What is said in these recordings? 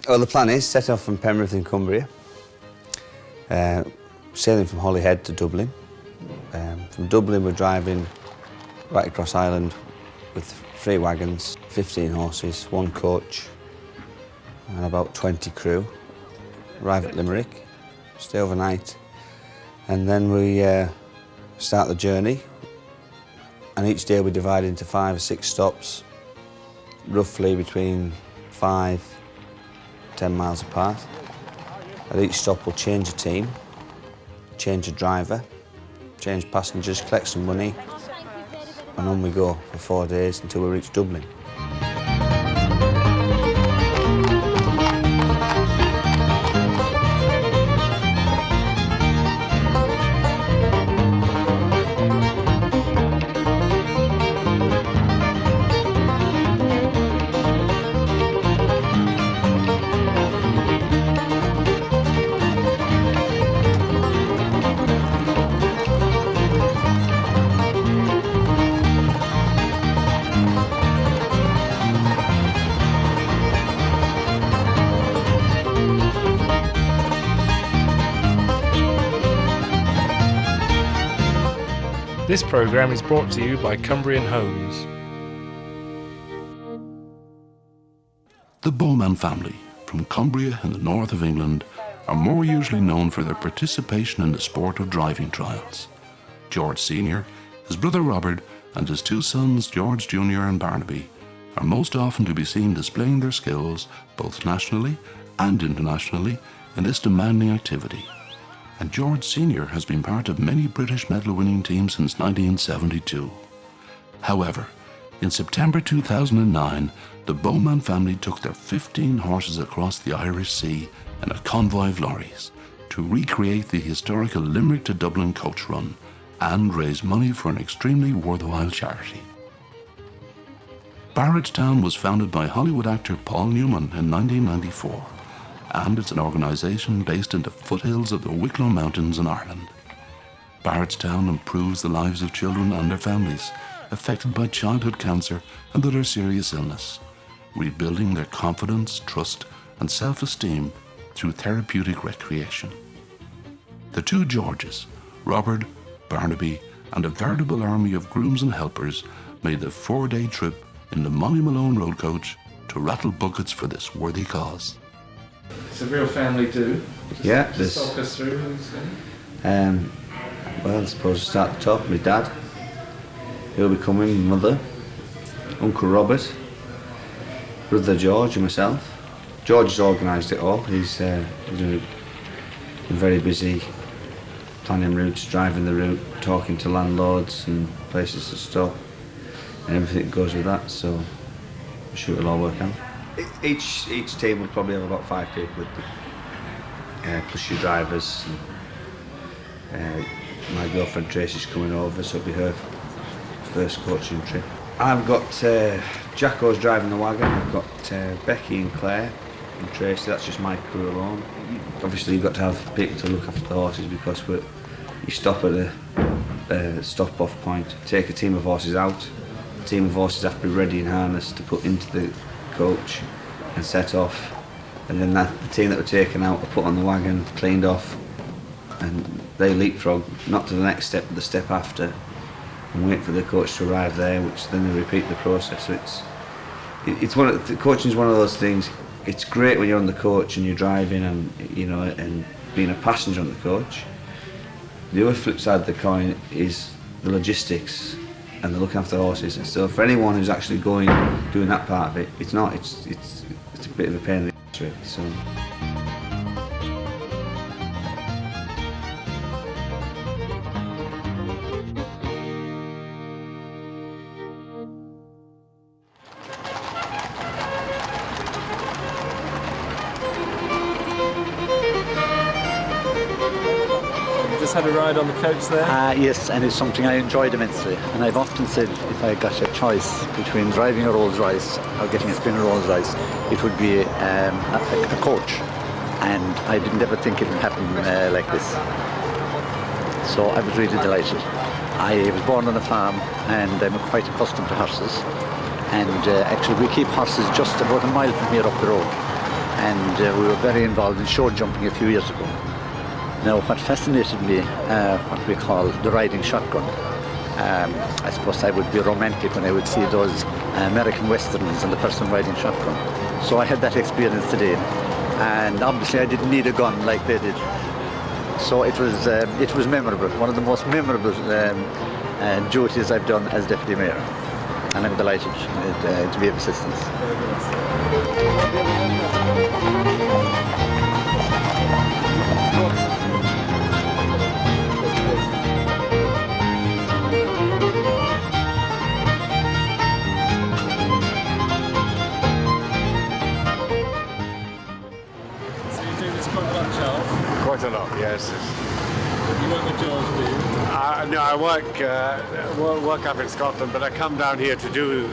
Well, the plan is set off from Penrith in Cumbria, sailing from Holyhead to Dublin. From Dublin, we're driving right across Ireland with 3 wagons, 15 horses, 1 coach, and about 20 crew. Arrive at Limerick, stay overnight, and then we start the journey. And each day we divide into 5 or 6 stops, roughly between 5-10 miles apart. At each stop we'll change a team, change a driver, change passengers, collect some money, and on we go for 4 days until we reach Dublin. This programme is brought to you by Cumbrian Homes. The Bowman family, from Cumbria in the north of England, are more usually known for their participation in the sport of driving trials. George Sr., his brother Robert, and his 2 sons, George Jr. and Barnaby, are most often to be seen displaying their skills, both nationally and internationally, in this demanding activity. And George Sr. has been part of many British medal-winning teams since 1972. However, in September 2009, the Bowman family took their 15 horses across the Irish Sea in a convoy of lorries to recreate the historical Limerick to Dublin coach run and raise money for an extremely worthwhile charity. Barrettstown was founded by Hollywood actor Paul Newman in 1994. And it's an organisation based in the foothills of the Wicklow Mountains in Ireland. Barrettstown improves the lives of children and their families affected by childhood cancer and other serious illness, rebuilding their confidence, trust and self-esteem through therapeutic recreation. The 2 Georges, Robert, Barnaby and a veritable army of grooms and helpers made the 4-day trip in the Molly Malone road coach to rattle buckets for this worthy cause. It's a real family do. Just talk us through who's in. Well, I suppose to start at the top, my dad. He'll be coming, mother, Uncle Robert, brother George and myself. George has organised it all. He's been very busy planning routes, driving the route, talking to landlords and places to stop and everything that goes with that, so I'm sure it'll all work out. Each team will probably have about 5 people with them, plus your drivers. And, my girlfriend Tracy's coming over, so it'll be her first coaching trip. I've got Jacko's driving the wagon. I've got Becky and Claire and Tracy. That's just my crew alone. Obviously, you've got to have people to look after the horses because you stop at a stop-off point, take a team of horses out. The team of horses have to be ready in harness to put into the coach and set off, and then the team that were taken out are put on the wagon, cleaned off, and they leapfrog not to the next step but the step after and wait for the coach to arrive there, which then they repeat the process. So the coaching is one of those things. It's great when you're on the coach and you're driving and and being a passenger on the coach. The other flip side of the coin is the logistics and the looking after the horses. And so for anyone who's actually doing that part of it, it's a bit of a pain in the ass, really. So. Had a ride on the coach there? Yes, and it's something I enjoyed immensely. And I've often said if I got a choice between driving a Rolls Royce or getting a spinner Rolls Royce, it would be a coach. And I didn't ever think it would happen like this. So I was really delighted. I was born on a farm and I'm quite accustomed to horses. And actually we keep horses just about a mile from here up the road. and we were very involved in show jumping a few years ago. Now, what fascinated me, what we call the riding shotgun. I suppose I would be romantic when I would see those American westerns and the person riding shotgun. So I had that experience today, and obviously I didn't need a gun like they did. So it was memorable, one of the most memorable duties I've done as Deputy Mayor, and I'm delighted to be of assistance. Quite a lot, yes. You work with George, do you? No, I work up in Scotland, but I come down here to do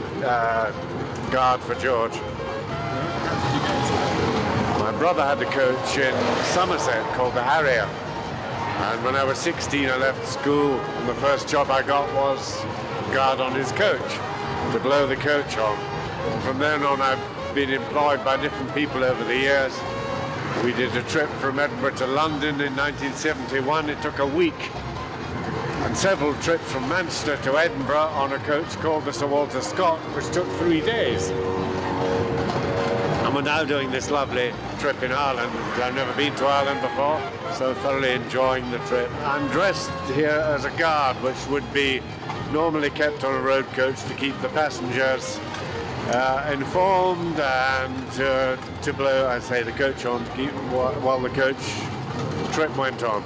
guard for George. How did you get into that? My brother had a coach in Somerset called the Harrier, and when I was 16 I left school, and the first job I got was guard on his coach, to blow the coach on. And from then on I've been employed by different people over the years. We did a trip from Edinburgh to London in 1971. It took a week. And several trips from Manchester to Edinburgh on a coach called the Sir Walter Scott, which took 3 days. And we're now doing this lovely trip in Ireland. I've never been to Ireland before, so thoroughly enjoying the trip. I'm dressed here as a guard, which would be normally kept on a road coach to keep the passengers informed and to blow, I say, the coach on to keep while the coach trip went on.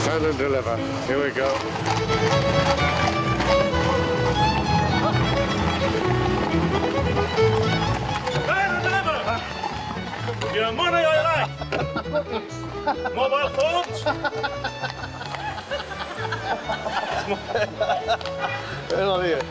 Stand and deliver. Here we go. Stand and deliver! Your money I like! Mobile phones? Get on here.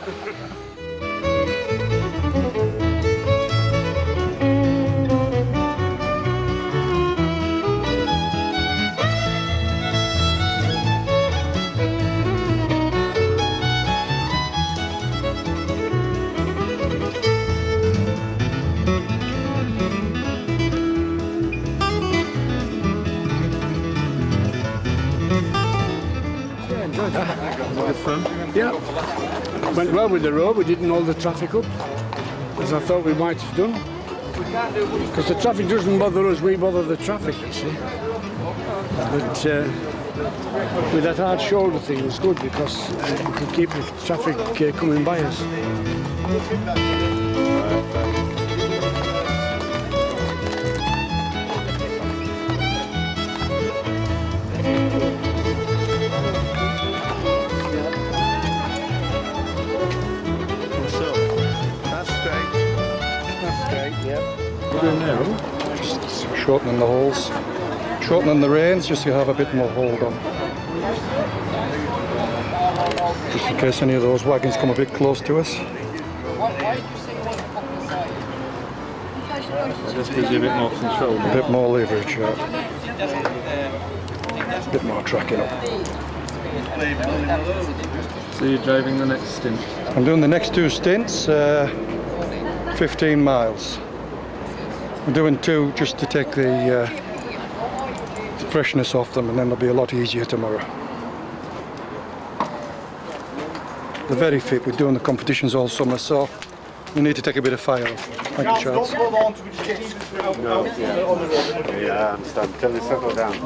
Good fun. Yeah, went well with the road. We didn't hold the traffic up, as I thought we might have done. Because the traffic doesn't bother us, we bother the traffic, you see. But with that hard shoulder thing, it was good because we could keep the traffic coming by us. Just shortening the holes, shortening the reins just so you have a bit more hold on. Just in case any of those wagons come a bit close to us. It just gives you a bit more control. A bit more leverage, yeah. A bit more tracking up. So you're driving the next stint? I'm doing the next 2 stints, 15 miles. I'm doing 2 just to take the freshness off them, and then they'll be a lot easier tomorrow. They're very fit. We're doing the competitions all summer, so we need to take a bit of fire off. Thank you, Charles. No, yeah, I understand. Till they settle down. I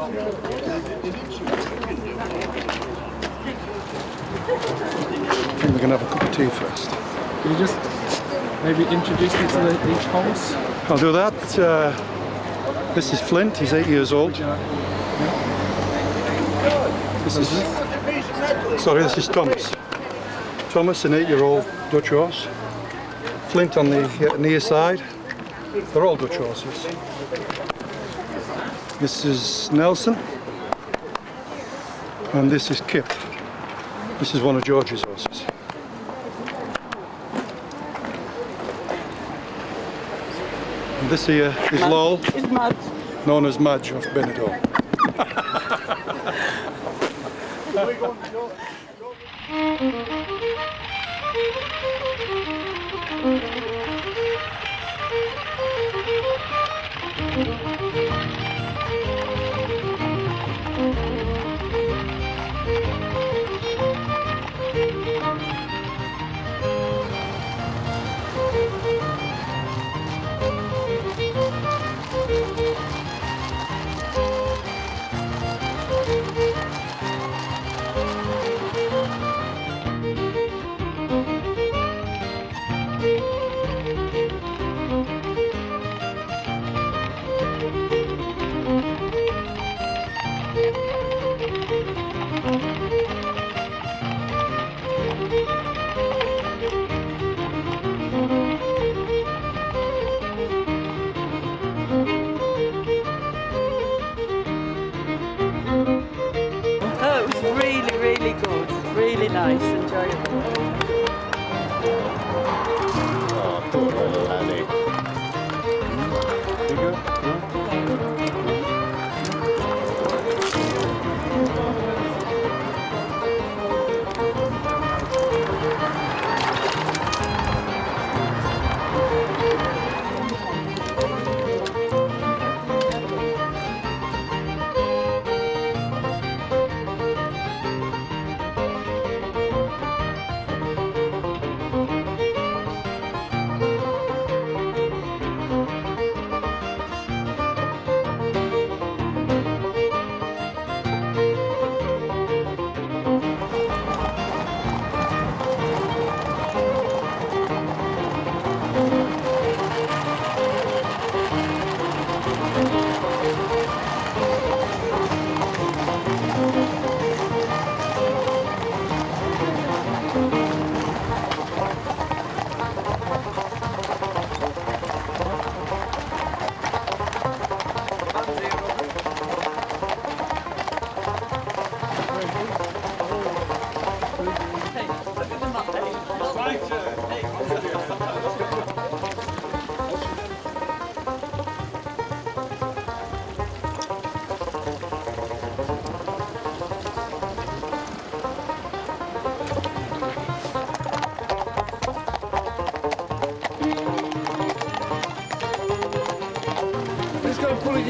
think we're going to have a cup of tea first. Can you just maybe introduce me to each horse? I'll do that. This is Flint, he's 8 years old. This is Thomas. Thomas, an 8-year-old Dutch horse. Flint on the near side. They're all Dutch horses. This is Nelson. And this is Kip. This is one of George's horses. And this here is Lowell, known as Madge of Benidorm.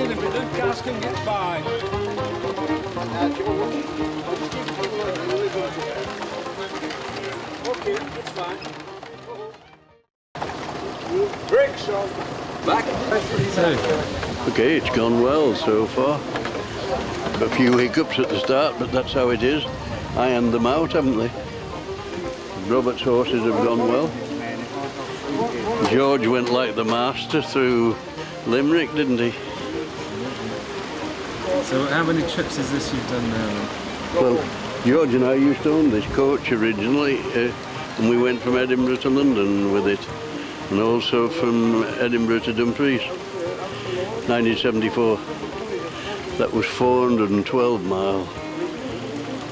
in a bit, the cars can get by. Okay, that's fine. Brakes on. Back. Okay, it's gone well so far. A few hiccups at the start, but that's how it is. Ironed them out, haven't they? Robert's horses have gone well. George went like the master through Limerick, didn't he? So how many trips is this you've done now then? Well, George and I used to own this coach originally, and we went from Edinburgh to London with it, and also from Edinburgh to Dumfries, 1974. That was 412 miles.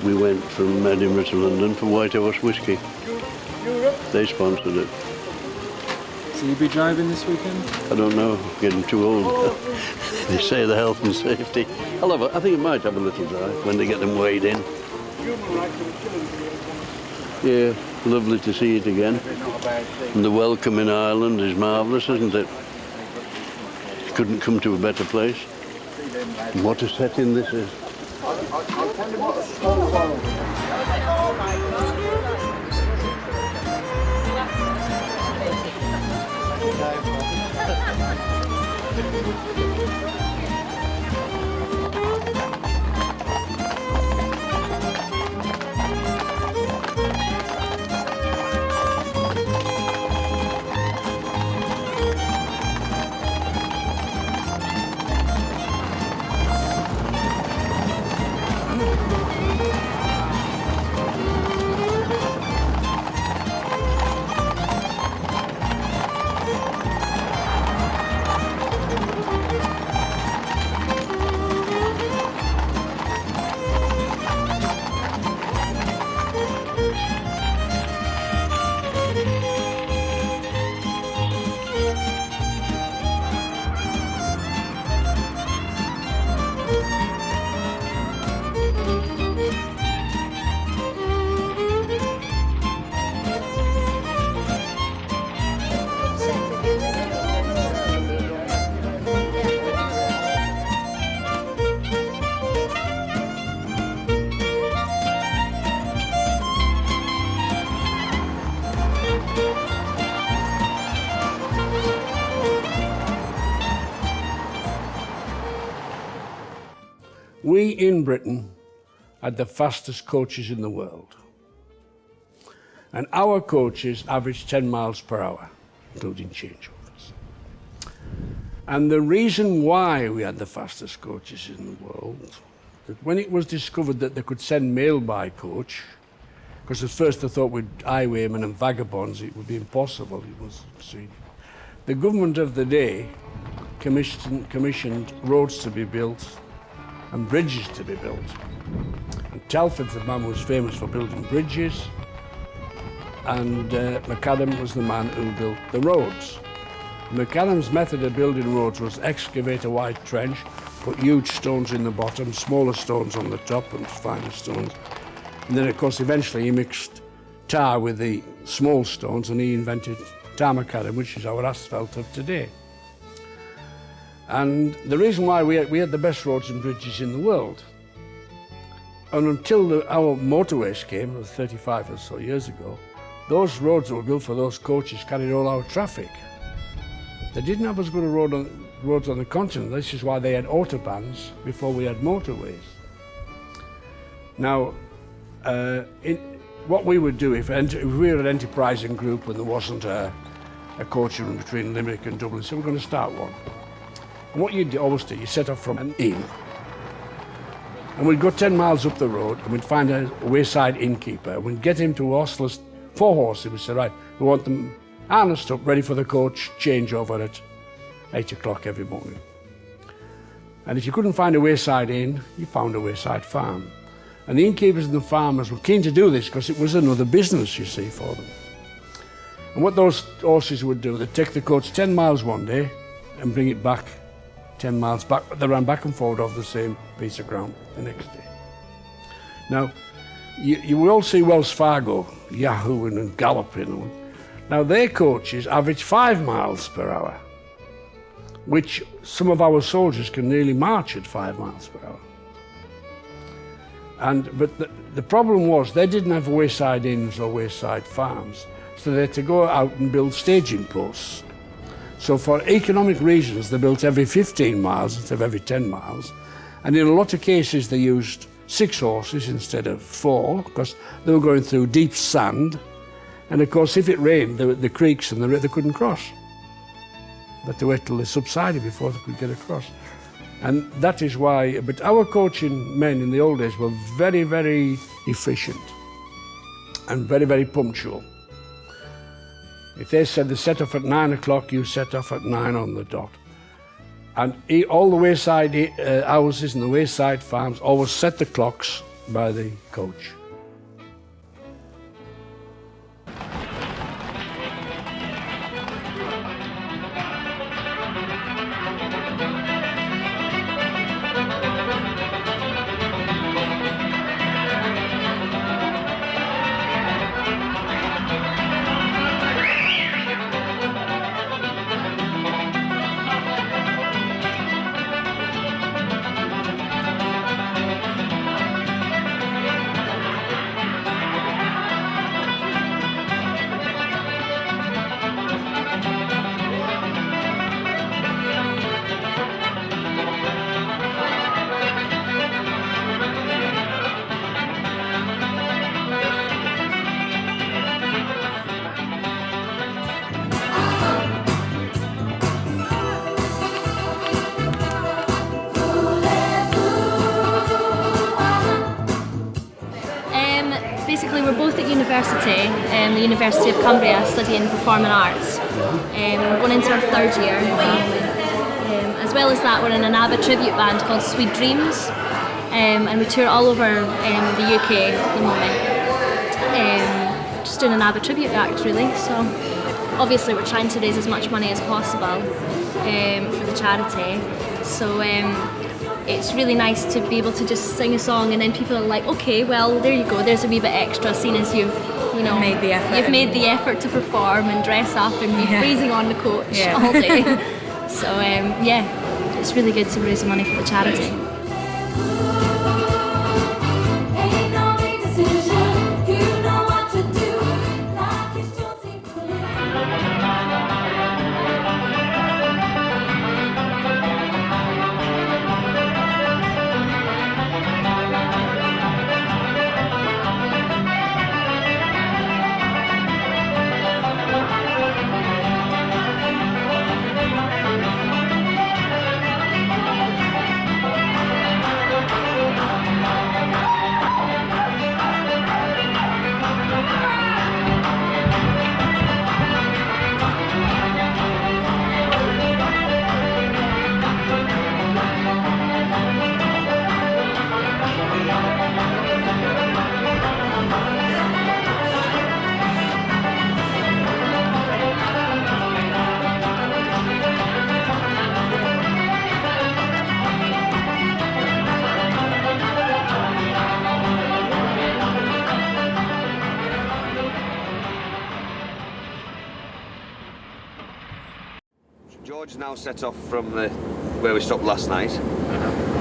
We went from Edinburgh to London for White Horse Whisky. They sponsored it. So you'll be driving this weekend? I don't know, getting too old. They say the health and safety. I think I might have a little drive when they get them weighed in. Yeah, lovely to see it again. And the welcome in Ireland is marvellous, isn't it? Couldn't come to a better place. And what a setting this is. We in Britain had the fastest coaches in the world. And our coaches averaged 10 miles per hour, including changeovers. And the reason why we had the fastest coaches in the world, that when it was discovered that they could send mail by coach, because at first they thought with highwaymen and vagabonds it would be impossible. It was, see, the government of the day commissioned roads to be built and bridges to be built. And Telford's the man who was famous for building bridges, and McAdam was the man who built the roads. McAdam's method of building roads was excavate a wide trench, put huge stones in the bottom, smaller stones on the top and finer stones. And then of course eventually he mixed tar with the small stones and he invented tar macadam, which is our asphalt of today. And the reason why we had the best roads and bridges in the world. And until our motorways came, it was 35 or so years ago, those roads that were built for those coaches carried all our traffic. They didn't have as good a roads on the continent. This is why they had autobahns before we had motorways. Now, what we would do if we were an enterprising group and there wasn't a coach run between Limerick and Dublin, so we're going to start one. And what you'd always do, you set off from an inn, and we'd go 10 miles up the road and we'd find a wayside innkeeper, and we'd get him to horseless 4 horses. We'd say, right, we want them harnessed up, ready for the coach changeover at 8 o'clock every morning. And if you couldn't find a wayside inn, you found a wayside farm. And the innkeepers and the farmers were keen to do this because it was another business, you see, for them. And what those horses would do, they'd take the coach 10 miles one day and bring it back 10 miles back, but they ran back and forward over the same piece of ground the next day. Now, you will all see Wells Fargo yahooing and galloping. Now, their coaches average 5 miles per hour. which some of our soldiers can nearly march at 5 miles per hour. But the problem was they didn't have wayside inns or wayside farms, so they had to go out and build staging posts. So for economic reasons, they built every 15 miles instead of every 10 miles. And in a lot of cases, they used 6 horses instead of 4, because they were going through deep sand. And of course, if it rained, the creeks and they couldn't cross. They had to wait till they subsided before they could get across. And that is why, but our coaching men in the old days were very, very efficient and very, very punctual. If they said they set off at 9 o'clock, you set off at 9 on the dot. And all the wayside houses and the wayside farms always set the clocks by the coach. Basically, we're both at university, the University of Cumbria, studying performing arts. We're going into our 3rd year. As well as that, we're in an ABBA tribute band called Sweet Dreams, and we tour all over the UK at the moment. Just doing an ABBA tribute act, really. So, obviously, we're trying to raise as much money as possible for the charity. So. It's really nice to be able to just sing a song and then people are like, okay, well, there you go, there's a wee bit extra, seeing as you've made the effort. You've made the effort to perform and dress up and be freezing on the coach all day. So it's really good to raise money for the charity. George now set off from where we stopped last night.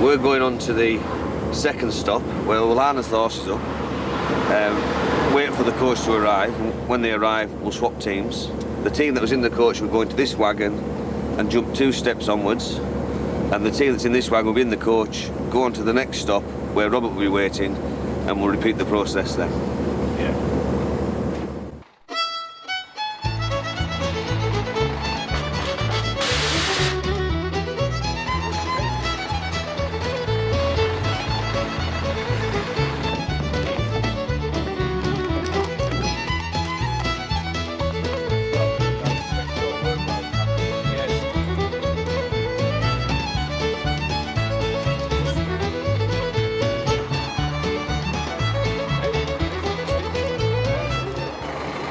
We're going on to the 2nd stop where we'll harness the horses up, wait for the coach to arrive, and when they arrive we'll swap teams. The team that was in the coach will go into this wagon and jump 2 steps onwards, and the team that's in this wagon will be in the coach, go on to the next stop where Robert will be waiting, and we'll repeat the process then.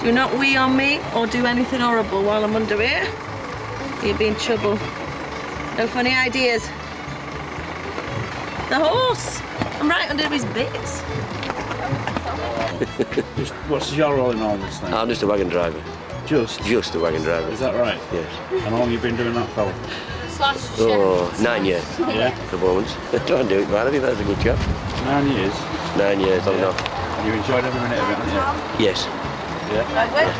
Do not wee on me or do anything horrible while I'm under here. You'll be in trouble. No funny ideas. The horse! I'm right under his bits. What's your role in all this then? I'm just a wagon driver. Just? Just a wagon driver. Is that right? Yes. And how long have you been doing that for? Oh, 9 years. Yeah. The Bowmans. Don't do it, man. I think that's a good job. 9 years. 9 years, long Yeah. enough. And you enjoyed every minute of it, haven't you? Yes. Yeah.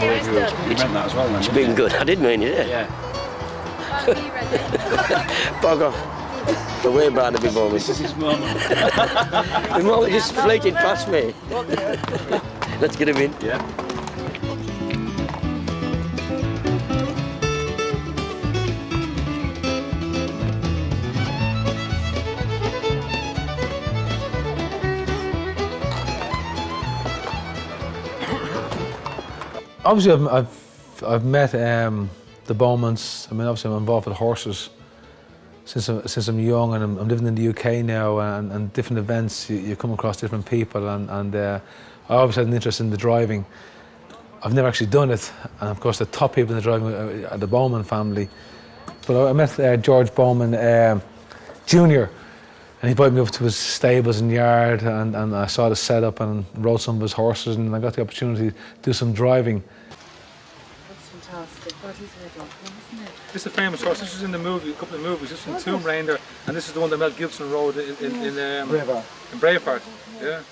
Very good. You meant that as well, then. It's been good. I did mean it, Yeah. Bog off. The way Barnaby Bowman. This is his moment. The moment just flated past me. Let's get him in. Yeah. Obviously, I've met the Bowmans. I mean, obviously, I'm involved with horses since I'm young, and I'm living in the UK now. And different events, you come across different people, and I always had an interest in the driving. I've never actually done it, and of course, the top people in the driving are the Bowman family. But I met George Bowman Jr. And he invited me up to his stables and yard, and I saw the setup and rode some of his horses, and I got the opportunity to do some driving. That's fantastic. What is it, isn't it? This is a famous horse. This was in the movie, a couple of movies. This is in Tomb Raider, and this is the one that Mel Gibson rode in Braveheart. In Braveheart. Yeah.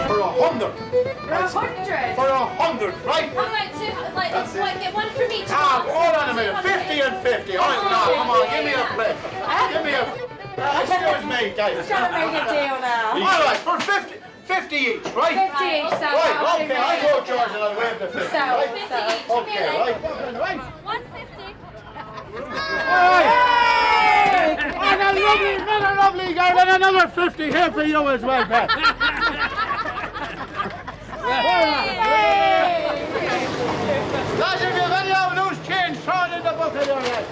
For 100. For 100, right? How about two? Like get one from each. Hold on a minute. 50 and 50. All right, now, come on, give me a flip. Give me a. Excuse me, guys. Trying to make a deal now. All right, for 50 each, right? 50 each, so right, I'll okay, do I it. go George and I'll wave the 50. So, right? 50 each. Okay, right? Right. 150. And a lovely girl, and another 50 here for you as well, Pat. Lads, if you've any of loose change, throw it in the bucket there, lads.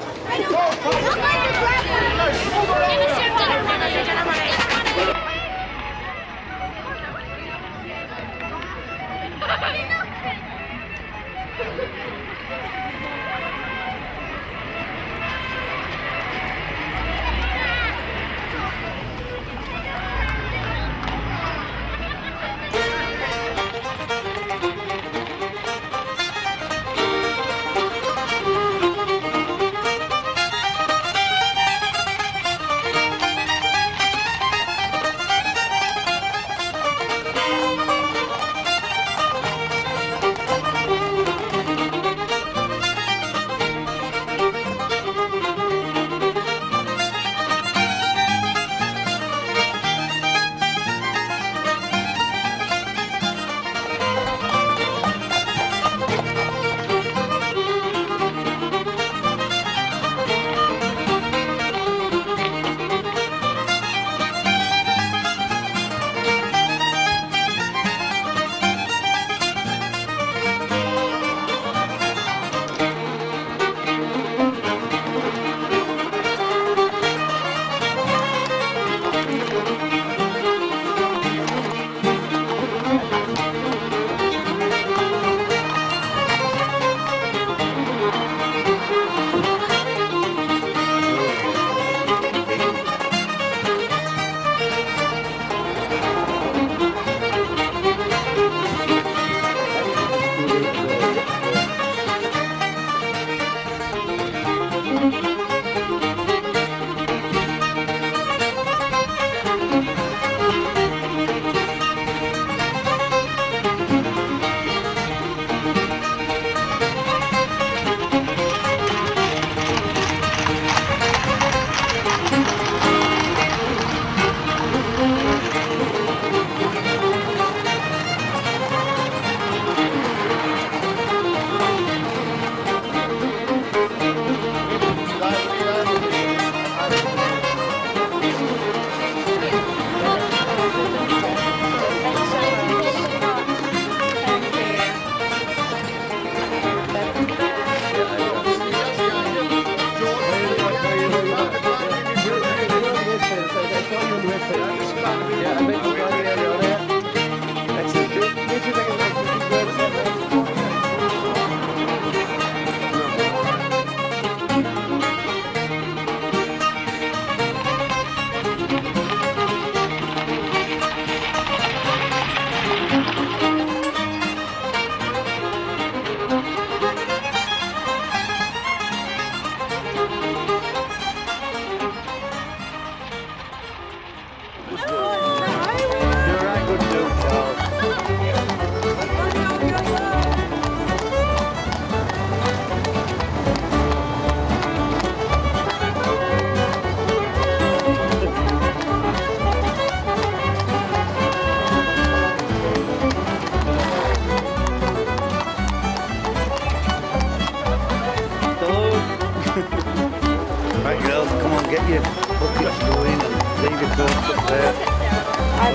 get your buckets going and leave your coats up there.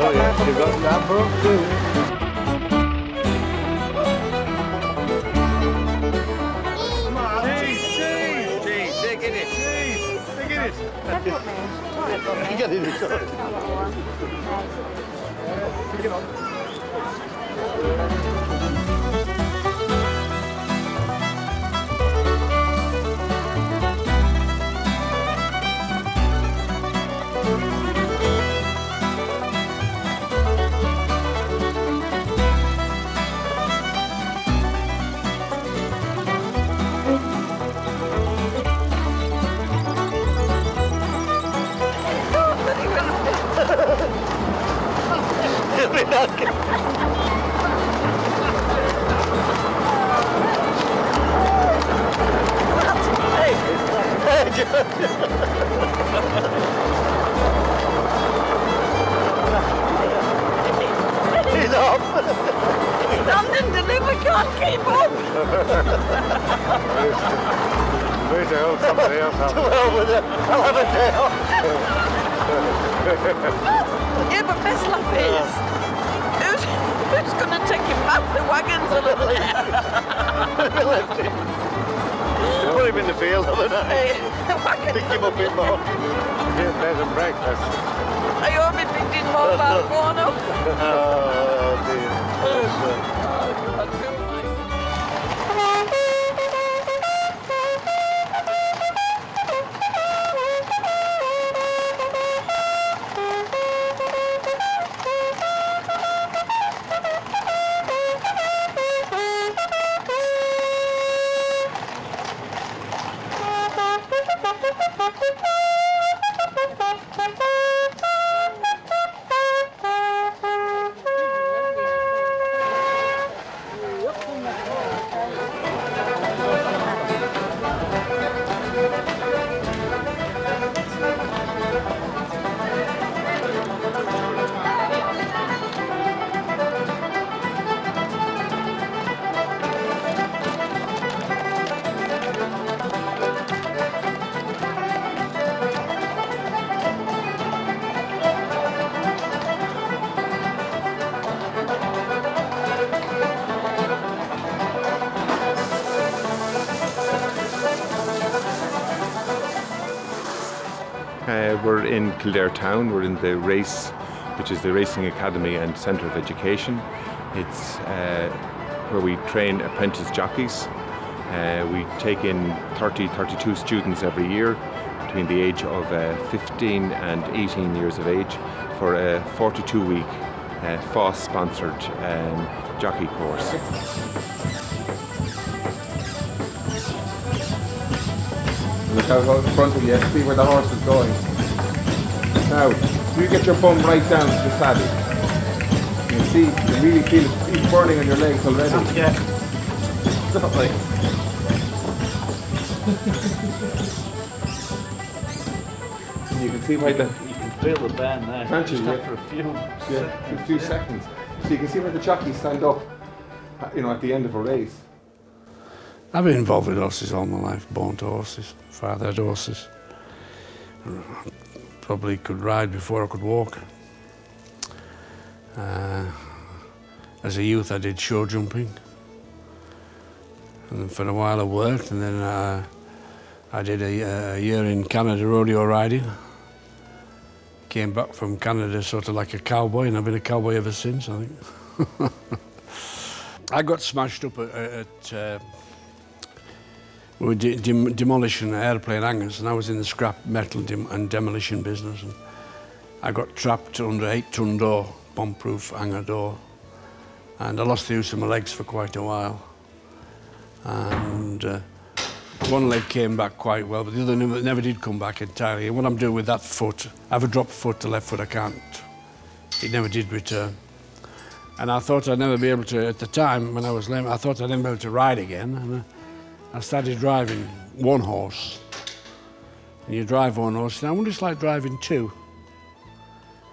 Oh yeah, you've got that broke too. Cheese, take it. Take it. Get in the car. Pick it up. He's off. Stand and deliver, can't keep up. Wait till somebody else has it. Well, with it, I'll have a day off. Yeah, but best laugh is, who's going to take him back the wagons a little bit? Put him in the field, haven't I? Pick him up in more. Give bed and breakfast. I hope he picked his mobile phone up. Oh, dear. We're in Kildare Town. We're in the race, which is the Racing Academy and Centre of Education. It's where we train apprentice jockeys. We take in 32 students every year between the age of 15 and 18 years of age for a 42-week FOSS-sponsored jockey course. Look out in front of you, see where the horse is going. Now, you get your bum right down to the saddle. You see, you really feel it burning on your legs already. Yeah. Stop like. You can see why the... You can feel the band there. Can't you? Just Yeah. after a few seconds. So you can see where the jockeys stand up, you know, at the end of a race. I've been involved with horses all my life, born to horses, fathered horses. Probably could ride before I could walk. As a youth I did show jumping. And then for a while I worked, and then I did a year in Canada rodeo riding. Came back from Canada sort of like a cowboy, and I've been a cowboy ever since, I think. I got smashed up at we were demolishing airplane hangars, and I was in the scrap metal and demolition business. And I got trapped under an 8-ton door, bomb-proof hangar door, and I lost the use of my legs for quite a while. And one leg came back quite well, but the other never did come back entirely. And what I'm doing with that foot, I have a drop foot, the left foot I can't. It never did return. And I thought I'd never be able to, at the time when I was lame, I thought I'd never be able to ride again. And I started driving one horse. And you drive one horse, and I wonder it's like driving two.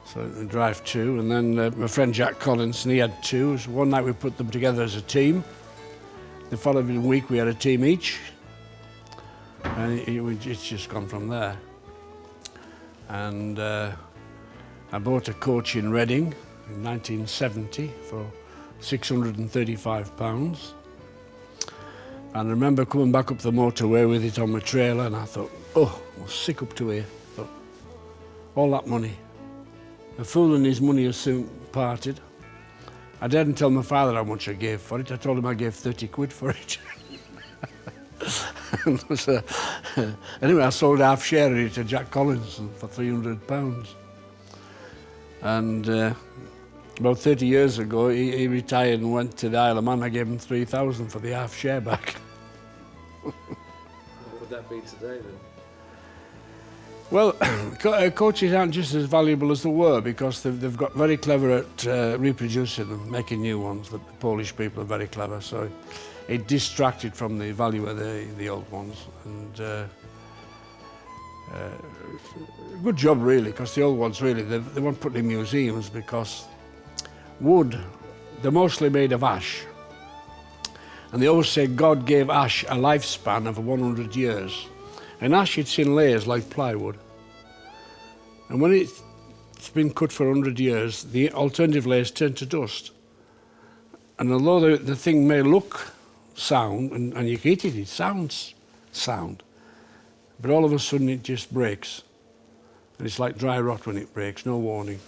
So I drive two, and then my friend Jack Collins, and he had two. So one night we put them together as a team. The following week we had a team each. And it's just gone from there. and I bought a coach in Reading in 1970 for £635. And I remember coming back up the motorway with it on my trailer, and I thought, oh, I was sick up to here. Thought, all that money. A fool and his money has soon parted. I didn't tell my father how much I gave for it. I told him I gave 30 quid for it. Anyway, I sold half share of it to Jack Collins for £300. And about 30 years ago, he retired and went to the Isle of Man. I gave him 3,000 for the half share back. What would that be today then? Well, coaches aren't just as valuable as they were because they've got very clever at reproducing them, making new ones. The Polish people are very clever, so it distracted from the value of the old ones. And good job, really, because the old ones, really, they weren't put in museums because wood, they're mostly made of ash. And they always say God gave ash a lifespan of 100 years. And ash, it's in layers like plywood. And when it's been cut for 100 years, the alternative layers turn to dust. And although the thing may look sound, and you can hit it, it sounds sound. But all of a sudden it just breaks. And it's like dry rot when it breaks, no warning.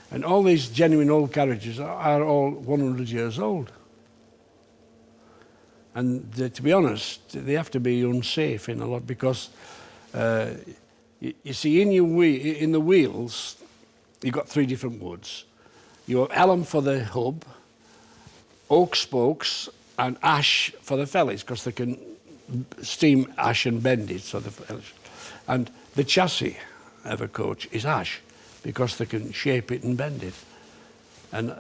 And all these genuine old carriages are all 100 years old. And to be honest, they have to be unsafe in a lot because you see, in the wheels, you've got 3 different woods. You have alum for the hub, oak spokes, and ash for the fellies because they can steam ash and bend it. And the chassis of a coach is ash because they can shape it and bend it. And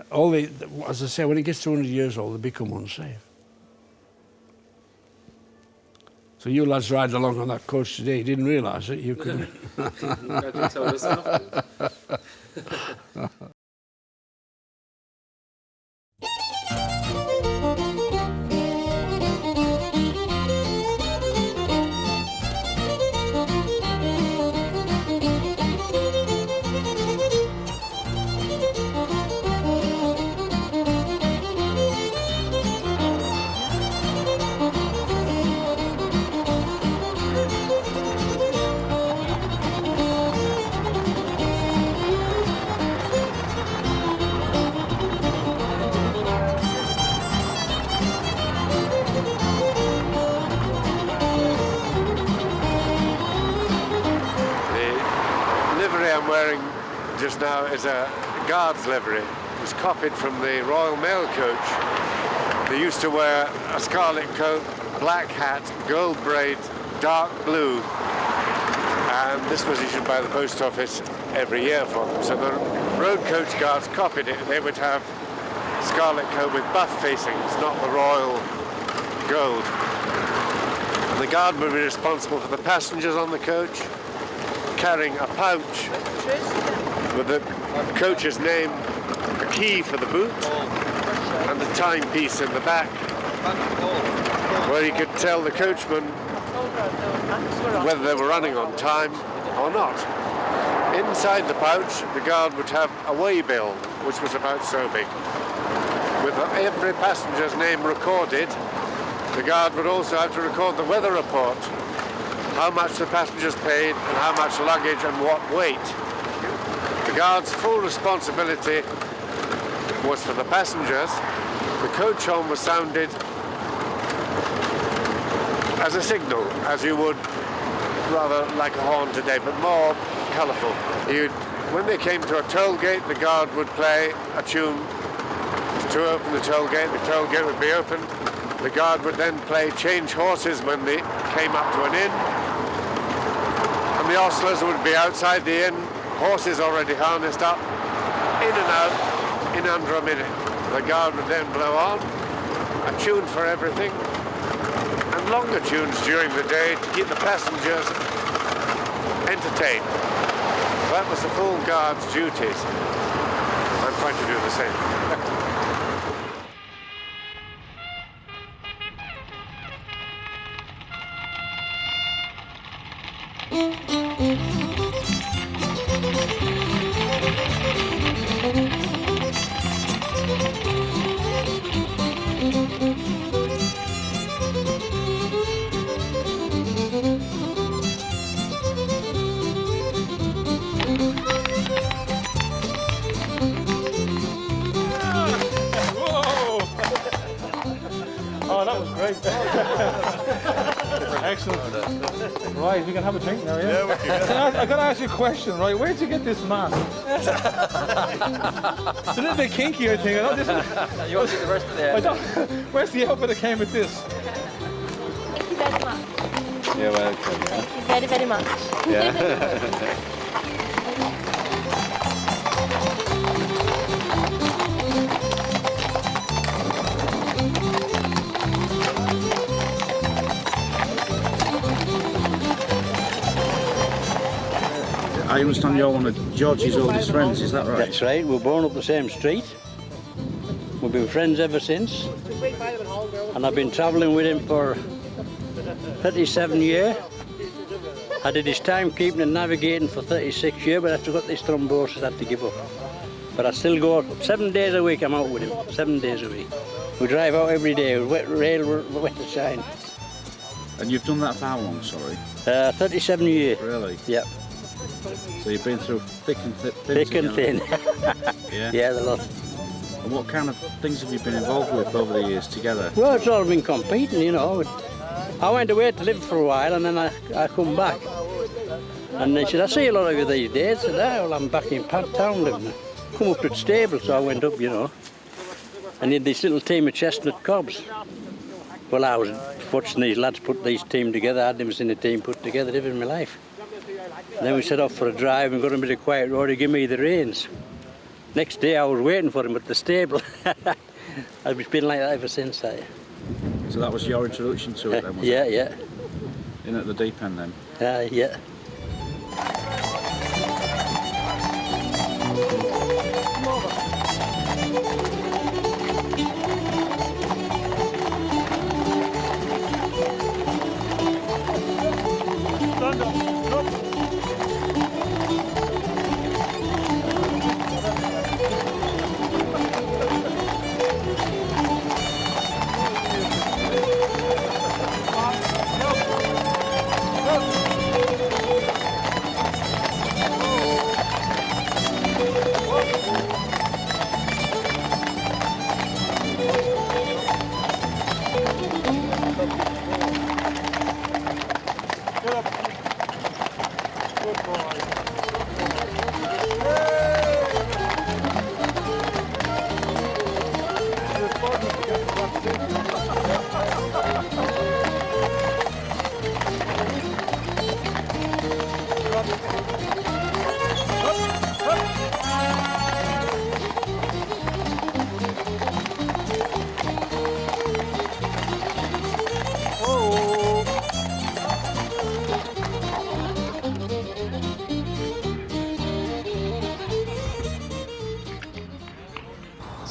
as I say, when it gets to 100 years old, they become unsafe. So you lads ride along on that coach today, you didn't realise it, you couldn't. Glad you told us after. I'm wearing just now is a guard's livery. It was copied from the Royal Mail coach. They used to wear a scarlet coat, black hat, gold braid, dark blue, and this was issued by the post office every year for them. So the road coach guards copied it. They would have scarlet coat with buff facings, not the royal gold. And the guard would be responsible for the passengers on the coach, carrying a pouch with the coach's name, a key for the boot, and a timepiece in the back, where he could tell the coachman whether they were running on time or not. Inside the pouch, the guard would have a way bill, which was about so big. With every passenger's name recorded, the guard would also have to record the weather report, how much the passengers paid and how much luggage and what weight. The guard's full responsibility was for the passengers. The coach horn was sounded as a signal, as you would rather like a horn today, but more colourful. When they came to a toll gate, the guard would play a tune to open the toll gate would be open. The guard would then play Change Horses when they came up to an inn. And the ostlers would be outside the inn, horses already harnessed up, in and out in under a minute. The guard would then blow on, a tune for everything, and longer tunes during the day to keep the passengers entertained. That was the full guard's duties. I'm trying to do the same. right? Excellent. Right, we can have a drink now, yeah? Yeah, we can. I gotta ask you a question, right? Where'd you get this mask? It's a little bit kinky, I think. I don't, You won't see the rest of the where's the outfit that came with this? Thank you very much. You're welcome. Thank you very, very much. Yeah. I understand you're one of George's oldest friends, is that right? That's right, we were born up the same street. We've been friends ever since. And I've been travelling with him for 37 years. I did his timekeeping and navigating for 36 years, but after I got this thrombosis, I had to give up. But I still go 7 days a week, I'm out with him, 7 days a week. We drive out every day, wet rail, wet to shine. And you've done that for how long, sorry? 37 years. Really? Yep. So you've been through thick and thin. Thick and thin. Yeah? Yeah, the lot. And what kind of things have you been involved with over the years together? Well, it's all been competing, you know. I went away to live for a while and then I come back. And they said, I see a lot of you these days. I said, well, I'm back in Town living. Come up to the stable, so I went up, you know. And he had this little team of chestnut cobs. Well, I was watching these lads put these team together. I'd never seen a team put together ever in my life. And then we set off for a drive and got a bit of quiet road to give me the reins. Next day I was waiting for him at the stable. I've been like that ever since. So that was your introduction to it then, was Yeah, it? yeah. In at the deep end then? Yeah.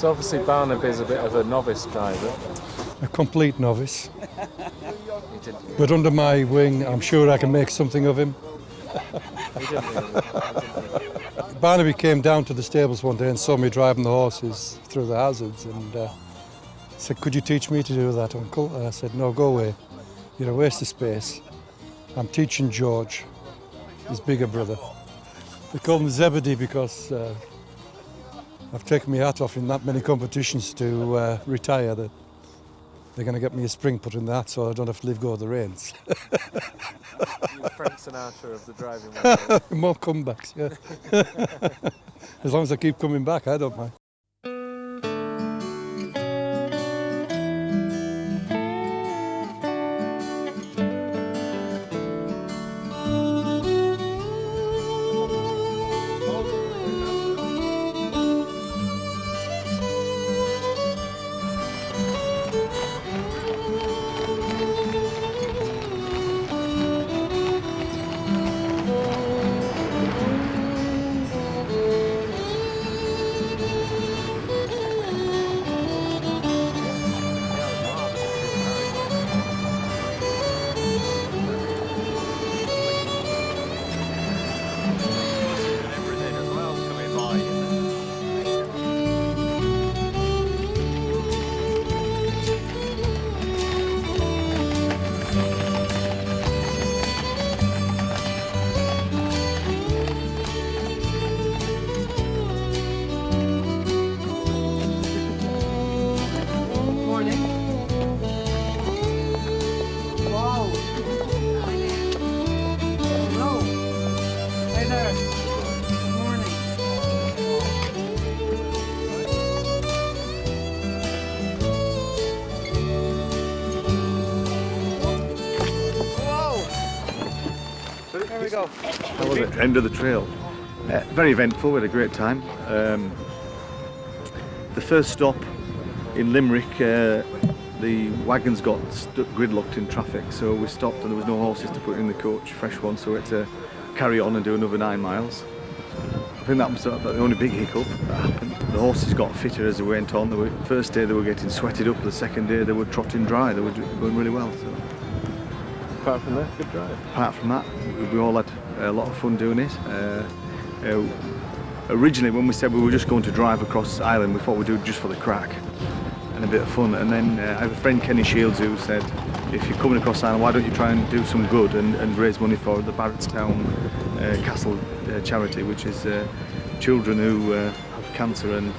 So obviously Barnaby is a bit of a novice driver. A complete novice. But under my wing, I'm sure I can make something of him. Barnaby came down to the stables one day and saw me driving the horses through the hazards and said, "Could you teach me to do that, Uncle?" And I said, "No, go away. You're a waste of space. I'm teaching George, his bigger brother." They call him Zebedee because I've taken my hat off in that many competitions to retire. They're going to get me a spring put in the hat so I don't have to leave go of the reins. You're Frank Sinatra of the driving world. More comebacks, yeah. As long as I keep coming back, I don't mind. There we go. That was it. End of the trail. Very eventful. We had a great time. The first stop in Limerick, the wagons got gridlocked in traffic, so we stopped and there was no horses to put in the coach, fresh one, so we had to carry on and do another 9 miles. I think that was the only big hiccup that happened. The horses got fitter as they went on. The first day they were getting sweated up, the second day they were trotting dry, they were going really well. So. Apart from that, good drive. Apart from that, we all had a lot of fun doing it. Originally, when we said we were just going to drive across Ireland, we thought we'd do it just for the crack and a bit of fun. And then I have a friend, Kenny Shields, who said, if you're coming across Ireland, why don't you try and do some good and raise money for the Barrettstown Castle charity, which is children who have cancer and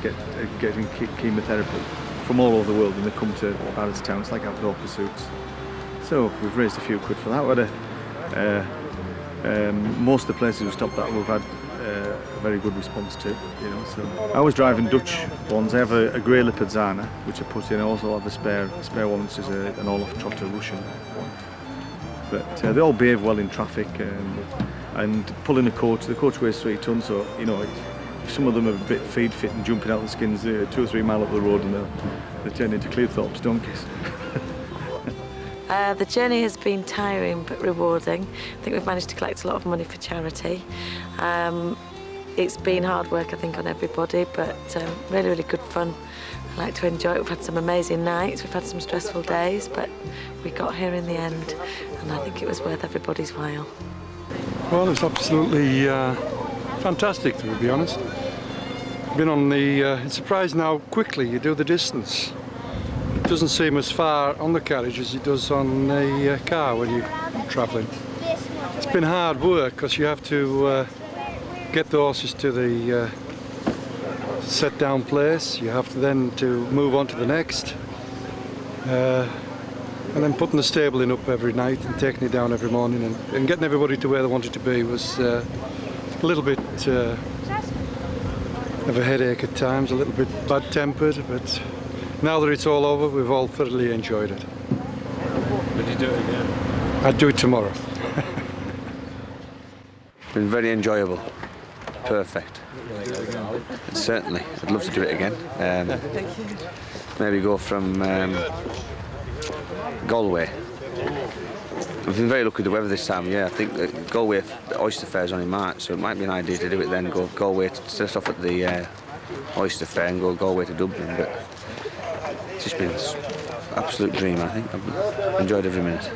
getting chemotherapy from all over the world, and they come to Barrettstown. It's like outdoor pursuits. So we've raised a few quid for that. We had most of the places we stopped at, we've had a very good response to. So I was driving Dutch ones. I have a grey leopard Zana, which I put in. I also have a spare one, which is an Olaf Trotter Russian one. But they all behave well in traffic, and pulling a coach. The coach weighs 3 tons, so if some of them are a bit feed fit and jumping out the skins 2 or 3 miles up the road, and they turn into Cleethorpes donkeys. The journey has been tiring but rewarding. I think we've managed to collect a lot of money for charity. It's been hard work, I think, on everybody, but really, really good fun. I like to enjoy it. We've had some amazing nights, we've had some stressful days, but we got here in the end, and I think it was worth everybody's while. Well, it's absolutely fantastic, to be honest. Been on the... it's surprising how quickly you do the distance. It doesn't seem as far on the carriage as it does on the car when you're travelling. It's been hard work because you have to get the horses to the set down place. You have to then to move on to the next, and then putting the stable in up every night and taking it down every morning and getting everybody to where they wanted to be was a little bit of a headache at times, a little bit bad-tempered, but now that it's all over, we've all thoroughly enjoyed it. Would you do it again? I'd do it tomorrow. Been very enjoyable. Perfect. Certainly, I'd love to do it again. Maybe go from Galway. We've been very lucky with the weather this time. Yeah, I think that Galway Oyster Fair is on in March, so it might be an idea to do it then. Go Galway, start off at the Oyster Fair and go Galway to Dublin. But it's just been an absolute dream, I think. I've enjoyed every minute.